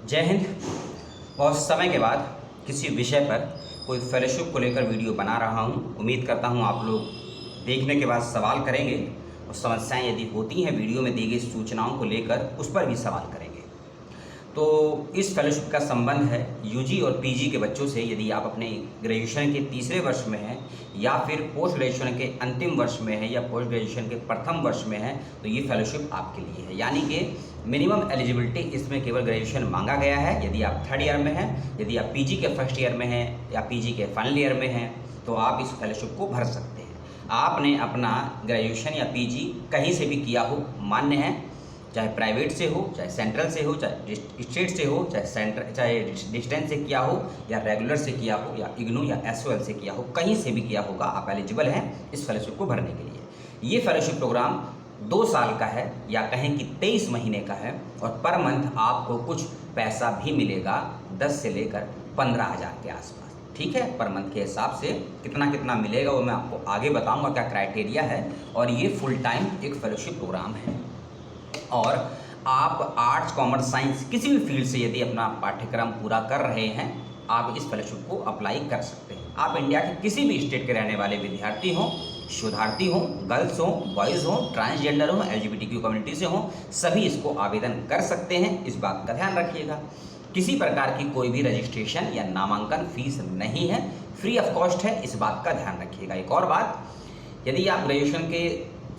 जय हिंद। बहुत समय के बाद किसी विषय पर कोई फेलोशिप को लेकर वीडियो बना रहा हूं। उम्मीद करता हूं आप लोग देखने के बाद सवाल करेंगे और समस्याएं यदि होती हैं वीडियो में दी गई सूचनाओं को लेकर उस पर भी सवाल करेंगे। तो इस फेलोशिप का संबंध है यूजी और पीजी के बच्चों से। यदि आप अपने ग्रेजुएशन के तीसरे वर्ष में हैं या फिर पोस्ट ग्रेजुएशन के अंतिम वर्ष में है या पोस्ट ग्रेजुएशन के प्रथम वर्ष में है तो ये फेलोशिप आपके लिए है। यानी कि मिनिमम एलिजिबिलिटी इसमें केवल ग्रेजुएशन मांगा गया है। यदि आप थर्ड ईयर में हैं, यदि आप पीजी के फर्स्ट ईयर में हैं या पीजी के फाइनल ईयर में हैं तो आप इस फेलोशिप को भर सकते हैं। आपने अपना ग्रेजुएशन या पीजी कहीं से भी किया हो मान्य है, चाहे प्राइवेट से हो, चाहे सेंट्रल से हो, चाहे स्टेट से हो, चाहे डिस्टेंस से किया हो या रेगुलर से किया हो या इग्नू या एसओएल से किया हो, कहीं से भी किया होगा, आप एलिजिबल हैं इस फेलोशिप को भरने के लिए। ये फेलोशिप प्रोग्राम 2 साल का है या कहें कि 23 महीने का है और पर मंथ आपको कुछ पैसा भी मिलेगा 10 से लेकर 15,000 के आसपास। ठीक है, पर मंथ के हिसाब से कितना मिलेगा वो मैं आपको आगे बताऊंगा क्या क्राइटेरिया है। और ये फुल टाइम एक फेलोशिप प्रोग्राम है और आप आर्ट्स, कॉमर्स, साइंस किसी भी फील्ड से यदि अपना पाठ्यक्रम पूरा कर रहे हैं आप इस फेलोशिप को अप्लाई कर सकते हैं। आप इंडिया के किसी भी स्टेट के रहने वाले विद्यार्थी हों, शोधार्थी हों, गर्ल्स हों, बॉयज़ हों, ट्रांसजेंडर हों, एलजीबीटीक्यू कम्युनिटी से हों, सभी इसको आवेदन कर सकते हैं। इस बात का ध्यान रखिएगा। किसी प्रकार की कोई भी रजिस्ट्रेशन या नामांकन फीस नहीं है, फ्री ऑफ कॉस्ट है, इस बात का ध्यान रखिएगा। एक और बात, यदि आप ग्रेजुएशन के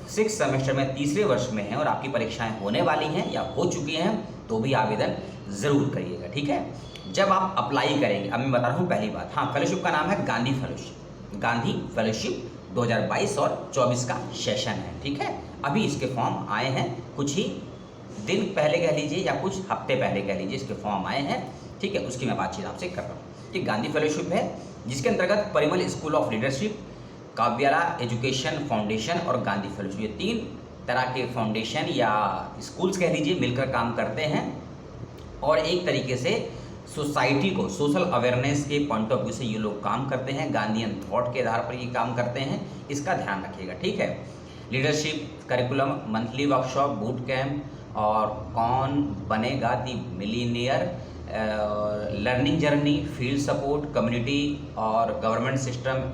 6 सेमेस्टर में तीसरे वर्ष में हैं और आपकी परीक्षाएं होने वाली हैं या हो चुकी हैं तो भी आवेदन ज़रूर करिएगा। ठीक है, जब आप अप्लाई करेंगे, अब मैं बता रहा हूँ पहली बात, हाँ, फेलोशिप का नाम है गांधी फेलोशिप। गांधी फेलोशिप 2022 और 24 का सेशन है। ठीक है, अभी इसके फॉर्म आए हैं, कुछ ही दिन पहले कह लीजिए या कुछ हफ्ते पहले कह लीजिए इसके फॉर्म आए हैं। ठीक है, उसकी मैं बातचीत आपसे कर रहा हूँ। ये गांधी फेलोशिप है जिसके अंतर्गत Parimal school of leadership, Kaivalya education foundation और गांधी फेलोशिप, ये 3 तरह के फाउंडेशन या स्कूल्स कह लीजिए मिलकर काम करते हैं और एक तरीके से सोसाइटी को सोशल अवेयरनेस के पॉइंट ऑफ व्यू से ये लोग काम करते हैं। गांधीयन थॉट के आधार पर ये काम करते हैं, इसका ध्यान रखिएगा। ठीक है, leadership curriculum, monthly workshop, boot camp और Kaun Banega the millionaire, learning journey, field support, community और गवर्नमेंट सिस्टम,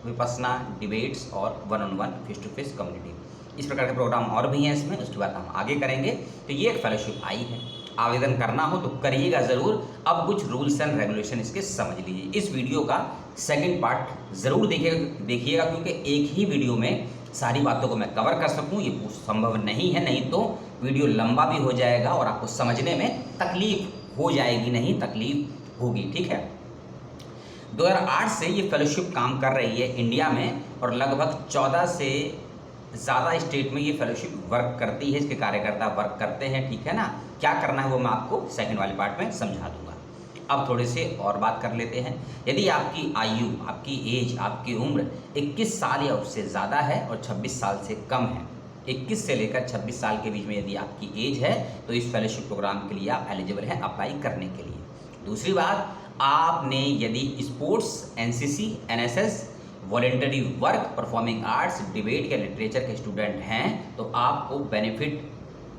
विपसना, डिबेट्स और 1-on-1 face to face community. इस प्रकार के प्रोग्राम और भी हैं इसमें, उसके बाद हम आगे करेंगे। तो ये एक फेलोशिप आई है, आवेदन करना हो तो करिएगा ज़रूर। अब कुछ रूल्स एंड रेगुलेशन इसके समझ लीजिए। इस वीडियो का सेकंड पार्ट ज़रूर देखिएगा क्योंकि एक ही वीडियो में सारी बातों को मैं कवर कर सकूं ये संभव नहीं है, नहीं तो वीडियो लंबा भी हो जाएगा और आपको समझने में तकलीफ हो जाएगी, नहीं तकलीफ होगी। ठीक है, 2008 से ये फेलोशिप काम कर रही है इंडिया में और लगभग 14 से ज़्यादा स्टेट में ये फेलोशिप वर्क करती है, इसके कार्यकर्ता वर्क करते हैं। ठीक है ना, क्या करना है वो मैं आपको सेकंड वाले पार्ट में समझा दूंगा। अब थोड़े से और बात कर लेते हैं। यदि आपकी आयु, आपकी एज, आपकी उम्र 21 साल या उससे ज़्यादा है और 26 साल से कम है, 21 से लेकर 26 साल के बीच में यदि आपकी एज है तो इस फेलोशिप प्रोग्राम के लिए आप एलिजिबल हैं अप्लाई करने के लिए। दूसरी बात, आपने यदि sports, NCC, NSS, voluntary work, performing arts, debate या लिटरेचर के स्टूडेंट हैं तो आपको बेनिफिट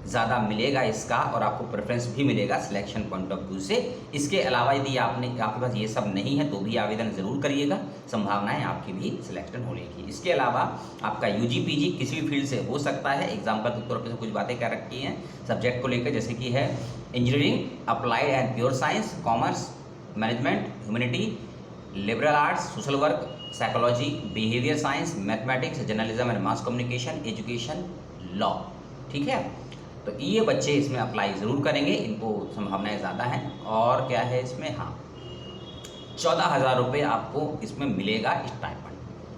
ज़्यादा मिलेगा इसका और आपको प्रेफरेंस भी मिलेगा सिलेक्शन पॉइंट ऑफ व्यू से। इसके अलावा यदि आपके पास ये सब नहीं है तो भी आवेदन ज़रूर करिएगा, संभावनाएं आपकी भी सिलेक्शन होने की। इसके अलावा आपका यूजी पीजी किसी भी फील्ड से हो सकता है। एग्जाम्पल के तौर पर कुछ बातें कर रखी हैं सब्जेक्ट को लेकर, जैसे कि है engineering, applied and pure science, commerce, management, humanity, liberal arts, social work, psychology, behaviour science, mathematics, journalism and mass communication, education, law. ठीक है, तो ये बच्चे इसमें अप्लाई ज़रूर करेंगे, इनको संभावनाएं ज़्यादा हैं। और क्या है इसमें, हाँ, 14,000 रुपये आपको इसमें मिलेगा स्टाइपेंड।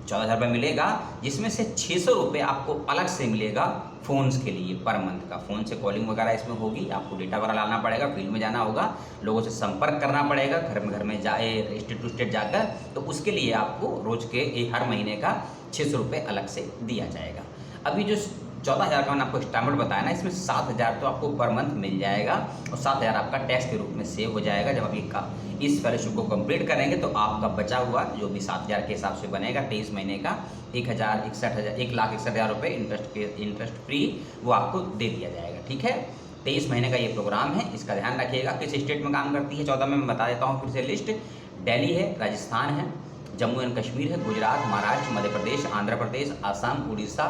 14,000 रुपये मिलेगा जिसमें से 600 रुपये आपको अलग से मिलेगा फ़ोन्स के लिए पर मंथ का। फ़ोन से कॉलिंग वगैरह इसमें होगी, आपको डेटा वगैरह लाना पड़ेगा, फील्ड में जाना होगा, लोगों से संपर्क करना पड़ेगा, घर में जाए स्टेट टू स्टेट जाकर, तो उसके लिए आपको रोज़ के हर महीने का 600 रुपये अलग से दिया जाएगा। अभी जो 14,000 का मैंने आपको स्टैंडर्ड बताया ना, इसमें 7,000 तो आपको पर मंथ मिल जाएगा और 7,000 आपका टैक्स के रूप में सेव हो जाएगा। जब आप इस फेलोशिप को कंप्लीट करेंगे तो आपका बचा हुआ जो भी 7,000 के हिसाब से बनेगा 23 महीने का 1,61,000 रुपये इंटरेस्ट फ्री वो आपको दे दिया जाएगा। ठीक है, 23 महीने का ये प्रोग्राम है, इसका ध्यान रखिएगा। किस स्टेट में काम करती है 14 में मैं बता देता हूँ फिर से लिस्ट। दिल्ली है, राजस्थान है, जम्मू एंड कश्मीर है, गुजरात, महाराष्ट्र, मध्य प्रदेश, आंध्र प्रदेश, आसाम, उड़ीसा,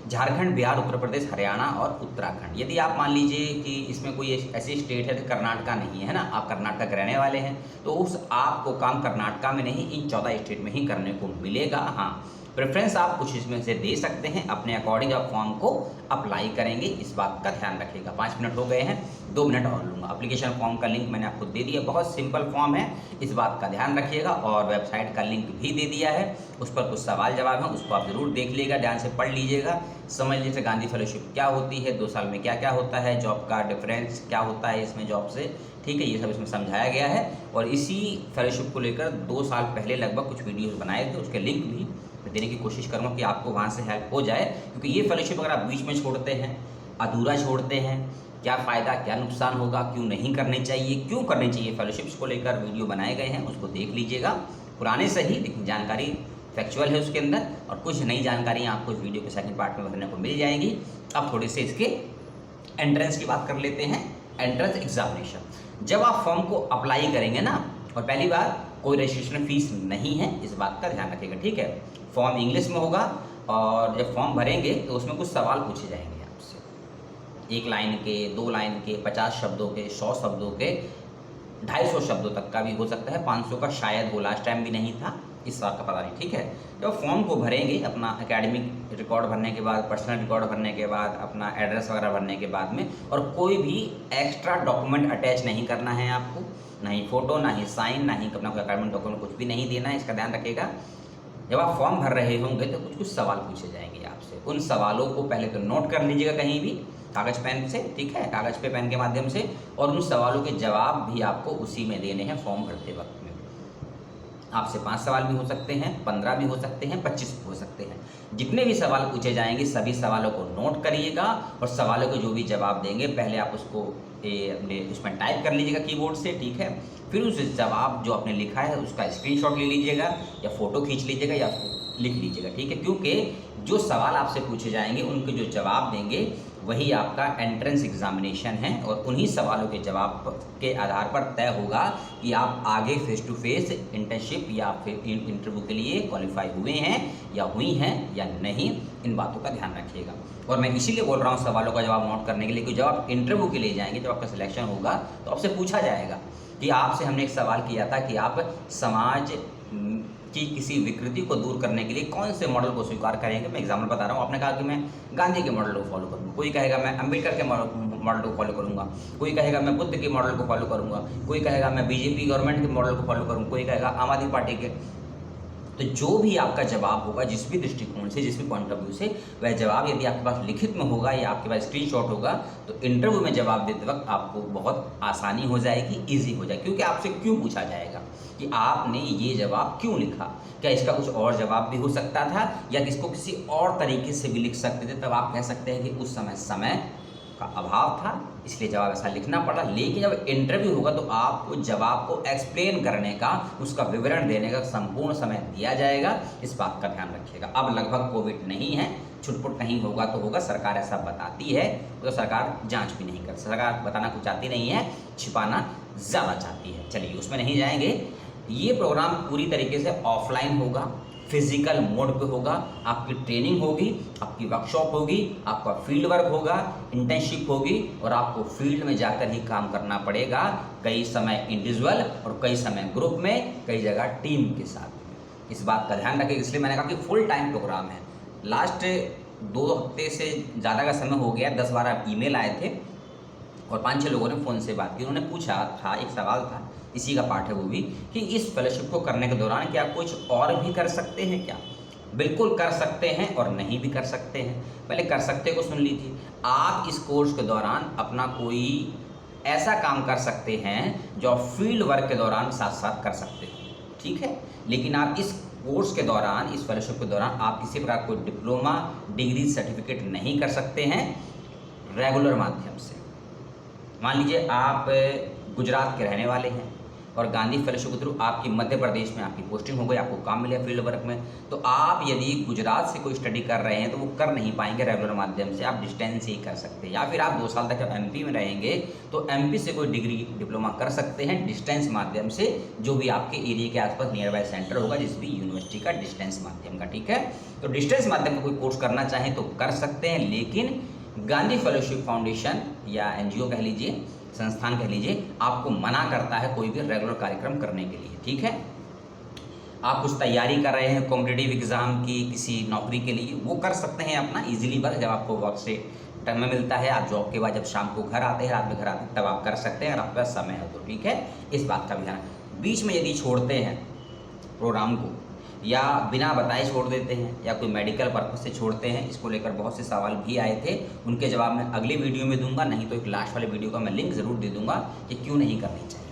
झारखंड, बिहार, उत्तर प्रदेश, हरियाणा और उत्तराखंड। यदि आप मान लीजिए कि इसमें कोई ऐसी स्टेट है तो कर्नाटका नहीं है ना, आप कर्नाटका के रहने वाले हैं, तो उस आपको काम कर्नाटका में नहीं इन 14 स्टेट में ही करने को मिलेगा। हाँ, प्रेफरेंस आप कुछ इसमें से दे सकते हैं, अपने अकॉर्डिंग आप फॉर्म को अप्लाई करेंगे, इस बात का ध्यान रखिएगा। 5 मिनट हो गए हैं, 2 मिनट और लूँगा। एप्लीकेशन फॉर्म का लिंक मैंने आपको दे दिया, बहुत सिंपल फॉर्म है, इस बात का ध्यान रखिएगा। और वेबसाइट का लिंक भी दे दिया है, उस पर कुछ सवाल जवाब हैं, उसको आप ज़रूर देख लीजिएगा, ध्यान से पढ़ लीजिएगा, समझ लीजिए गांधी फेलोशिप क्या होती है, 2 साल में क्या क्या होता है, जॉब का डिफरेंस क्या होता है इसमें जॉब से, ठीक है, ये सब इसमें समझाया गया है। और इसी फेलोशिप को लेकर 2 साल पहले लगभग कुछ वीडियोज़ बनाए थे, उसके लिंक भी देने की कोशिश करूँगा कि आपको वहाँ से हेल्प हो जाए। क्योंकि ये फेलोशिप अगर आप बीच में छोड़ते हैं, अधूरा छोड़ते हैं, क्या फ़ायदा क्या नुकसान होगा, क्यों नहीं करनी चाहिए, क्यों करनी चाहिए, फेलोशिप्स को लेकर वीडियो बनाए गए हैं, उसको देख लीजिएगा। पुराने सही, लेकिन जानकारी फैक्चुअल है उसके अंदर, और कुछ नई जानकारियाँ आपको इस वीडियो के सेकंड पार्ट में भरने को मिल जाएंगी। अब थोड़े से इसके एंट्रेंस की बात कर लेते हैं। एंट्रेंस एग्जामिनेशन जब आप फॉर्म को अप्लाई करेंगे ना, और पहली बात कोई रजिस्ट्रेशन फीस नहीं है, इस बात का ध्यान रखिएगा, ठीक है। फॉर्म इंग्लिश में होगा, और जब फॉर्म भरेंगे तो उसमें कुछ सवाल पूछे जाएंगे आपसे, 1 लाइन के, 2 लाइन के, 50 शब्दों के, 100 शब्दों के, 250 शब्दों तक का भी हो सकता है, 500 का शायद वो लास्ट टाइम भी नहीं था, इस बात का पता नहीं, ठीक है। जब फॉर्म को भरेंगे, अपना एकेडमिक रिकॉर्ड भरने के बाद, पर्सनल रिकॉर्ड भरने के बाद, अपना एड्रेस वगैरह भरने के बाद में, और कोई भी एक्स्ट्रा डॉक्यूमेंट अटैच नहीं करना है आपको, ना ही फोटो, ना ही साइन, ना ही अपना कोई एकेडमिक डॉक्यूमेंट कुछ भी नहीं देना है, इसका ध्यान रखिएगा। जब आप फॉर्म भर रहे होंगे तो कुछ कुछ सवाल पूछे जाएंगे आपसे, उन सवालों को पहले तो नोट कर लीजिएगा कहीं भी, कागज़ पेन से, ठीक है, कागज़ पे पेन के माध्यम से, और उन सवालों के जवाब भी आपको उसी में देने हैं फॉर्म भरते वक्त में। आपसे 5 सवाल भी हो सकते हैं, 15 भी हो सकते हैं, 25 भी हो सकते हैं। जितने भी सवाल पूछे जाएंगे सभी सवालों को नोट करिएगा, और सवालों के जो भी जवाब देंगे पहले आप उसको अपने उसमें टाइप कर लीजिएगा कीबोर्ड से, ठीक है। फिर उस जवाब जो आपने लिखा है उसका स्क्रीनशॉट ले लीजिएगा, या फ़ोटो खींच लीजिएगा, या लिख लीजिएगा, ठीक है। क्योंकि जो सवाल आपसे पूछे जाएंगे उनके जो जवाब देंगे वही आपका एंट्रेंस एग्जामिनेशन है, और उन्हीं सवालों के जवाब के आधार पर तय होगा कि आप आगे फेस टू फेस इंटर्नशिप या फिर इंटरव्यू के लिए क्वालिफाई हुए हैं या हुई हैं या नहीं, इन बातों का ध्यान रखिएगा। और मैं इसीलिए बोल रहा हूँ सवालों का जवाब नोट करने के लिए, क्योंकि जब आप इंटरव्यू के लिए जाएंगे, जब आपका सिलेक्शन होगा तो आपसे पूछा जाएगा कि आपसे हमने एक सवाल किया था कि आप समाज की किसी विकृति को दूर करने के लिए कौन से मॉडल को स्वीकार करेंगे। मैं एग्जाम्पल बता रहा हूँ, आपने कहा कि मैं गांधी के मॉडल को फॉलो करूँगा, कोई कहेगा मैं अम्बेडकर के मॉडल को फॉलो करूँगा, कोई कहेगा मैं बुद्ध के मॉडल को फॉलो करूँगा, कोई कहेगा मैं बीजेपी गवर्नमेंट के मॉडल को फॉलो करूँगा, कोई कहेगा आम आदमी पार्टी के। तो जो भी आपका जवाब होगा, जिस भी दृष्टिकोण से, जिस भी पॉइंट ऑफ व्यू से, वह जवाब यदि आपके पास लिखित में होगा या आपके पास स्क्रीनशॉट होगा, तो इंटरव्यू में जवाब देते वक्त आपको बहुत आसानी हो जाएगी, ईजी हो जाएगी। क्योंकि आपसे क्यों पूछा जाएगा कि आपने ये जवाब क्यों लिखा, क्या इसका कुछ और जवाब भी हो सकता था, या इसको किसी और तरीके से भी लिख सकते थे, तब आप कह सकते हैं कि उस समय का अभाव था इसलिए जवाब ऐसा लिखना पड़ा। लेकिन जब इंटरव्यू होगा तो आपको जवाब को एक्सप्लेन करने का, उसका विवरण देने का संपूर्ण समय दिया जाएगा, इस बात का ध्यान रखिएगा। अब लगभग कोविड नहीं है, छुटपुट कहीं होगा तो होगा, सरकार ऐसा बताती है तो सरकार जांच भी नहीं करती, सरकार बताना कुछ चाहती नहीं है, छिपाना ज़्यादा चाहती है। चलिए उसमें नहीं जाएंगे। ये प्रोग्राम पूरी तरीके से ऑफलाइन होगा, फिजिकल मोड पे होगा, आपकी ट्रेनिंग होगी, आपकी वर्कशॉप होगी, आपका फील्ड वर्क होगा, इंटर्नशिप होगी, और आपको फील्ड में जाकर ही काम करना पड़ेगा, कई समय इंडिविजुअल और कई समय ग्रुप में, कई जगह टीम के साथ। इस बात का ध्यान रखें, इसलिए मैंने कहा कि फुल टाइम प्रोग्राम है। लास्ट 2 हफ्ते से ज़्यादा का समय हो गया, 10-12 ईमेल आए थे और 5-6 लोगों ने फ़ोन से बात की। उन्होंने पूछा था, एक सवाल था, इसी का पार्ट है वो भी, कि इस फेलोशिप को करने के दौरान क्या कुछ और भी कर सकते हैं क्या। बिल्कुल कर सकते हैं और नहीं भी कर सकते हैं। पहले कर सकते को सुन लीजिए। आप इस कोर्स के दौरान अपना कोई ऐसा काम कर सकते हैं जो आप फील्ड वर्क के दौरान साथ साथ कर सकते हैं, ठीक है। लेकिन आप इस कोर्स के दौरान, इस फेलोशिप के दौरान आप किसी प्रकार कोई डिप्लोमा, डिग्री, सर्टिफिकेट नहीं कर सकते हैं रेगुलर माध्यम से। मान लीजिए आप गुजरात के रहने वाले हैं और गांधी फेलोशिप के थ्रू आपकी मध्य प्रदेश में आपकी पोस्टिंग हो गई, आपको काम मिले फील्ड वर्क में, तो आप यदि गुजरात से कोई स्टडी कर रहे हैं तो वो कर नहीं पाएंगे रेगुलर माध्यम से, आप डिस्टेंस से ही कर सकते हैं। या फिर आप 2 साल तक MP में रहेंगे तो MP से कोई डिग्री डिप्लोमा कर सकते हैं डिस्टेंस माध्यम से, जो भी आपके एरिया के आसपास नियर बाय सेंटर होगा जिस भी यूनिवर्सिटी का डिस्टेंस माध्यम का। ठीक है, तो डिस्टेंस माध्यम का कोई कोर्स करना चाहें तो कर सकते हैं, लेकिन गांधी फेलोशिप फाउंडेशन या NGO कह लीजिए, संस्थान कह लीजिए, आपको मना करता है कोई भी रेगुलर कार्यक्रम करने के लिए। ठीक है, आप कुछ तैयारी कर रहे हैं कॉम्पिटिटिव एग्जाम की, किसी नौकरी के लिए, वो कर सकते हैं अपना इजीली वर्क, जब आपको वर्क से टाइम में मिलता है, आप जॉब के बाद जब शाम को घर आते हैं, रात में घर आते हैं, तब आप कर सकते हैं अगर आपके पास समय है तो। ठीक है, इस बात का भी ध्यान। बीच में यदि छोड़ते हैं प्रोग्राम को या बिना बताए छोड़ देते हैं या कोई मेडिकल पर्पज से छोड़ते हैं, इसको लेकर बहुत से सवाल भी आए थे, उनके जवाब मैं अगले वीडियो में दूंगा, नहीं तो एक लास्ट वाले वीडियो का मैं लिंक ज़रूर दे दूंगा कि क्यों नहीं करनी चाहिए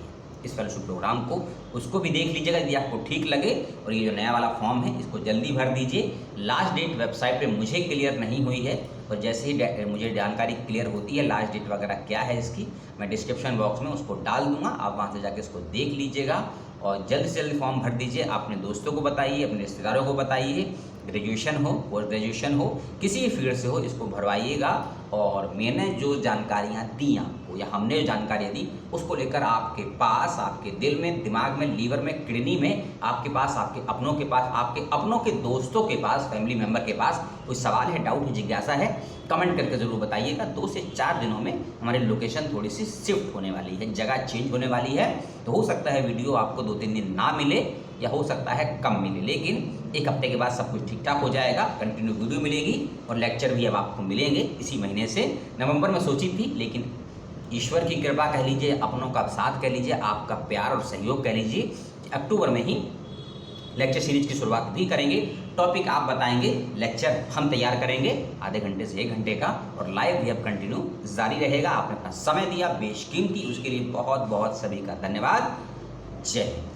इस फेलोशिप प्रोग्राम को, उसको भी देख लीजिएगा यदि आपको ठीक लगे। और ये जो नया वाला फॉर्म है इसको जल्दी भर दीजिए, लास्ट डेट वेबसाइट पे मुझे क्लियर नहीं हुई है, और जैसे ही मुझे जानकारी क्लियर होती है लास्ट डेट वगैरह क्या है इसकी, मैं डिस्क्रिप्शन बॉक्स में उसको डाल दूंगा, आप वहाँ से जाके इसको देख लीजिएगा और जल्द से जल्द फॉर्म भर दीजिए। अपने दोस्तों को बताइए, अपने रिश्तेदारों को बताइए, ग्रेजुएशन हो पोस्ट ग्रेजुएशन हो किसी भी फील्ड से हो, इसको भरवाइएगा। और मैंने जो जानकारियाँ दी आपको या हमने जो जानकारियाँ दी उसको लेकर आपके पास, आपके दिल में, दिमाग में, लीवर में, किडनी में, आपके पास, आपके अपनों के पास, आपके अपनों के दोस्तों के पास, फैमिली मेम्बर के पास कोई सवाल है, डाउट है, जिज्ञासा है, कमेंट करके ज़रूर बताइएगा। 2 से 4 दिनों में हमारी लोकेशन थोड़ी सी शिफ्ट होने वाली है, जगह चेंज होने वाली है, तो हो सकता है वीडियो आपको 2-3 दिन ना मिले या हो सकता है कम मिले, लेकिन 1 हफ्ते के बाद सब कुछ ठीक ठाक हो जाएगा, कंटिन्यू वीडियो मिलेगी और लेक्चर भी अब आपको मिलेंगे इसी महीने से। नवंबर में सोची थी, लेकिन ईश्वर की कृपा कह लीजिए, अपनों का साथ कह लीजिए, आपका प्यार और सहयोग कह लीजिए, अक्टूबर में ही लेक्चर सीरीज की शुरुआत भी करेंगे। टॉपिक आप बताएंगे, लेक्चर हम तैयार करेंगे आधे घंटे से 1 घंटे का, और लाइव भी अब कंटिन्यू जारी रहेगा। आपने अपना समय दिया बेशकीमती, उसके लिए बहुत बहुत सभी का धन्यवाद। जय हिंद।